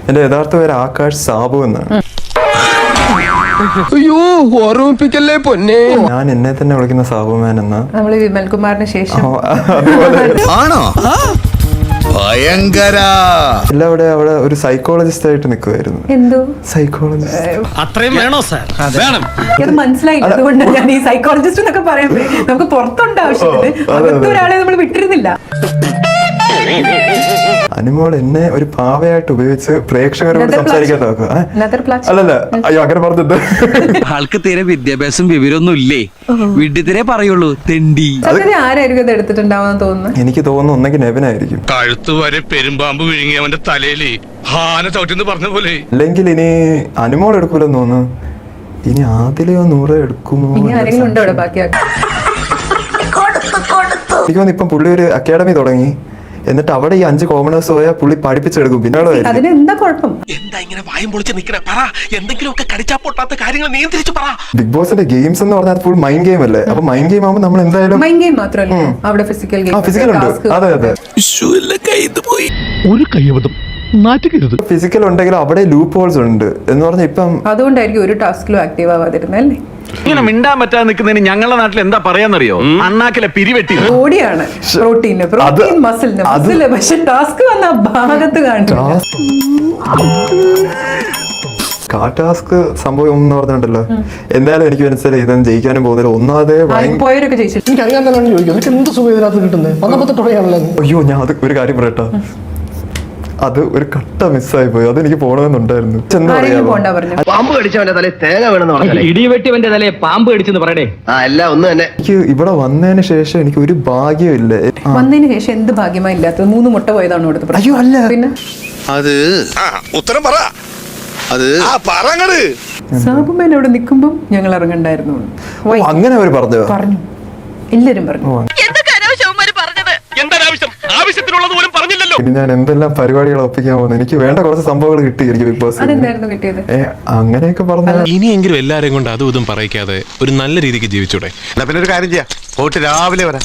എന്റെ യഥാർത്ഥ പേര് ആകാശ് സാബു എന്നാണ്. അയ്യോ ഓർമ്മിപ്പിക്കല്ലേ പൊന്നെ. ഞാൻ എന്നെ തന്നെ വിളിക്കുന്ന സാബുമാൻ എന്ന. നമ്മള് വിമൽകുമാറിന് ശേഷം ആണോ? ഭയങ്കര. അവിടെ ഒരു സൈക്കോളജിസ്റ്റ് ആയിട്ട് നിൽക്കുമായിരുന്നു. എന്തോ സൈക്കോളജിസ്റ്റ് അത്രയും വേണോ സാർ? വേണം. അത് മനസ്സിലായില്ല. അതുകൊണ്ട് ഞാൻ ഈ സൈക്കോളജിസ്റ്റ് എന്നൊക്കെ പറയുമ്പോ നമുക്ക് പുറത്തുണ്ട് ആവശ്യത്തിന് അകത്ത് ഒരാളെ നമ്മൾ വിട്ടിരുന്നില്ല. അനുമോൾ എന്നെ ഒരു പാവയായിട്ട് ഉപയോഗിച്ച് പ്രേക്ഷകരോട് സംസാരിക്കാൻ നോക്കുക. അല്ലല്ല, അയ്യോ അങ്ങനെ പറഞ്ഞത്. ആൾക്ക് തീരെ വിദ്യാഭ്യാസം വിവരമൊന്നും ഇല്ലേ, വീട്ടിൽ പറയുള്ളൂ തെണ്ടി. ആരായിരിക്കും ഇത് എടുത്തിട്ടുണ്ടാവുന്ന തോന്നുന്നു. എനിക്ക് തോന്നുന്നു ഒന്നെങ്കിൽ നെവിനായിരിക്കും. കഴുത്ത് വരെ പെരുമ്പാമ്പ് വിഴുങ്ങി അവന്റെ തലയില് ഹാന ചവിട്ടിന്ന് പറഞ്ഞ പോലെ. അല്ലെങ്കിൽ ഇനി അനുമോൾ എടുക്കൂലെന്ന് തോന്നുന്നു. ഇനി ആദിലെയോ നൂറോ എടുക്കുമോ? ആരെങ്കിലും ഉണ്ടോ ഇവിടെ ബാക്കിയാക്കി? എനിക്ക് തോന്നുന്നു ഇപ്പം പുള്ളി ഒരു അക്കാഡമി തുടങ്ങി. എന്നിട്ട് അവിടെ ഈ 5 കോമണേഴ്സ് പോയാൽ പുള്ളി പഠിപ്പിച്ചെടുക്കും. പിന്നെ അതിന് എന്താ കുഴപ്പം? എന്താ ഇങ്ങനെ വായും പൊളിച്ച് നിക്കണേ? പറ, എന്തെങ്കിലുമൊക്കെ കടിച്ചാ പൊട്ടാത്ത കാര്യങ്ങൾ നിയന്ത്രിച്ചു പറ. ബിഗ് ബോസിന്റെ ഗെയിംസ് എന്ന് പറഞ്ഞാൽ ഫുൾ മൈൻഡ് ഗെയിം അല്ലേ? അപ്പൊ മൈൻഡ് ഗെയിം ആകുമ്പോൾ നമ്മൾ എന്തായാലും മൈൻഡ് ഗെയിം മാത്രമല്ല, അവിടെ ഫിസിക്കൽ ഗെയിം, ഫിസിക്കൽ ഉണ്ട്. അതെ അതെ, ഒരു കൈവതം നാറ്റുകരുത്. ഫിസിക്കൽ ഉണ്ടെങ്കിലും അവിടെ ലൂപ്പ് ഹോൾസ് ഉണ്ട് എന്ന് പറഞ്ഞാൽ ഇപ്പം അതുകൊണ്ടായിരിക്കും ഒരു ടാസ്കിലും ആക്റ്റീവ് ആവാതിരുന്നല്ലേ. ഇങ്ങനെ മിണ്ടാൻ പറ്റാതെ നിൽക്കുന്നതിന് ഞങ്ങളുടെ നാട്ടിൽ എന്താ പറയാന്നറിയോ? അണ്ണാക്കിലെ പിരിവെട്ടി. ബോഡിയാണ് പ്രോട്ടീൻ മസിലിന് മസില്, പക്ഷെ ടാസ്ക് വന്ന ഭാഗത്ത് കാണില്ല. ടാസ്ക് സംഭവം എന്ന് പറഞ്ഞിട്ടുണ്ടല്ലോ. എന്തായാലും എനിക്ക് മനസ്സിലായി ഇതൊന്നും ജയിക്കാനും പോകുന്നില്ല. ഒന്നാമതേ പോയവരൊക്കെ ജയിച്ചു. എനിക്ക് അറിയാൻ തന്നെ ചോദിക്കും, എന്ത് സുഖം ഇതിനകത്ത് കിട്ടുന്നത്? വന്നപ്പോ തുടങ്ങിയാണല്ലോ. അയ്യോ, ഞാൻ അത് ഒരു കാര്യം പറയട്ടോ, അത് ഒരു കട്ട മിസ്സായി പോയി. അതെനിക്ക് പോകണമെന്നുണ്ടായിരുന്നു. പാമ്പ് കടിച്ചവന്റെ തലേ തേങ്ങ വേണമെന്ന് പറഞ്ഞു. ഇടിവെട്ടിവന്റെ തലേ പാമ്പ് കടിച്ചെന്ന് പറയണേ. എല്ലാം ഒന്ന് തന്നെ. എനിക്ക് ഇവിടെ വന്നതിന് ശേഷം എനിക്ക് ഒരു ഭാഗ്യമില്ല. വന്നതിന് ശേഷം എന്ത് ഭാഗ്യമായി ഇല്ലാത്തത്? 3 മുട്ട പോയതാണ് ഇവിടുത്തെ. അയ്യോ അല്ല, പിന്നെ അത് ഉത്തരം പറ. അത് പറങ്ങട്. സാബുമാൻ അവിടെ നിൽക്കുമ്പോൾ ഞങ്ങൾ ഇറങ്ങണ്ടായിരുന്നു അങ്ങനെ അവർ പറഞ്ഞു. എല്ലാരും പറഞ്ഞു. ആവശ്യത്തിനുള്ളത് പോലും പറഞ്ഞില്ലല്ലോ. ഇനി ഞാൻ എന്തെല്ലാം പരിപാടികൾ ഒപ്പിക്കാൻ പോകുന്നത്. എനിക്ക് വേണ്ട കുറച്ച് സംഭവങ്ങൾ കിട്ടി എനിക്ക് ബിഗ് ബോസ്. അതെന്തായിരുന്നു കിട്ടിയത്? അങ്ങനെയൊക്കെ പറഞ്ഞാൽ ഇനിയെങ്കിലും എല്ലാരെയും കൊണ്ട് അതും ഇതും പറയിക്കാതെ ഒരു നല്ല രീതിക്ക് ജീവിച്ചൂടെ? പിന്നെ ഒരു കാര്യം ചെയ്യാം, പോയിട്ട് രാവിലെ വരാം.